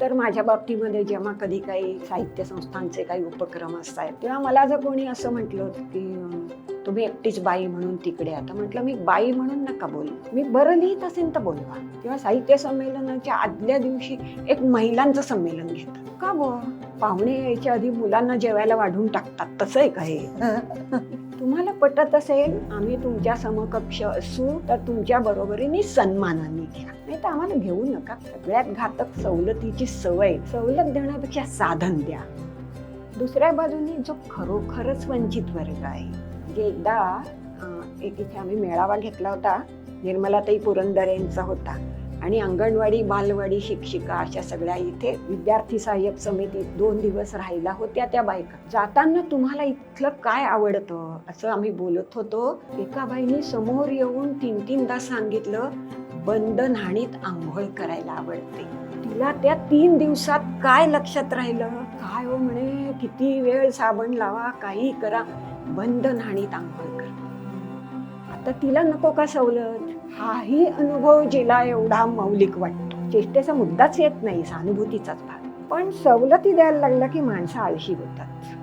तर माझ्या बाबतीमध्ये जेव्हा कधी काही साहित्य संस्थांचे काही उपक्रम असतात तेव्हा मला जर कोणी असं म्हटलं की तुम्ही एकटीच बाई म्हणून तिकडे आता म्हटलं मी बाई म्हणून नका बोलू, मी बरं लिहित असेल तर बोलवा. किंवा साहित्य संमेलनाच्या आदल्या दिवशी एक महिलांचं संमेलन घेतात का बुवा, पाहुणे यायच्या आधी मुलांना जेवायला वाढून टाकतात, तसं आहे का हे? तुम्हाला पटत असेल आम्ही तुमच्या समकक्ष असू तर तुमच्या बरोबरीने सन्मानाने घ्या, नाही तर आम्हाला घेऊ नका. सगळ्यात घातक सवलतीची सवय, सवलत देण्यापेक्षा साधन द्या. दुसऱ्या बाजूने जो खरोखरच वंचित वर्ग आहे, म्हणजे एकदा एक इथे आम्ही मेळावा घेतला होता, निर्मलाताई पुरंदरे यांचा होता आणि अंगणवाडी बालवाडी शिक्षिका अशा सगळ्या इथे विद्यार्थी सहाय्यक समितीत 2 दिवस राहिला होत्या त्या बायका. जाताना तुम्हाला इथलं काय आवडतं असं आम्ही बोलत होतो. एका बाईने समोर येऊन 3-3दा सांगितलं बंधनहाणीत आंघोळ करायला आवडते. तिला त्या 3 दिवसात काय लक्षात राहिलं, काय हो म्हणे किती वेळ साबण लावा काही करा, बंधनहाणीत आंघोळ कर. आता तिला नको का सवलत? हाही अनुभव जिला एवढा मौलिक वाटतो, चेष्टेचा मुद्दाच येत नाही, सहानुभूतीचाच भाग. पण सवलती द्यायला लागला की माणसं आळशी होतात.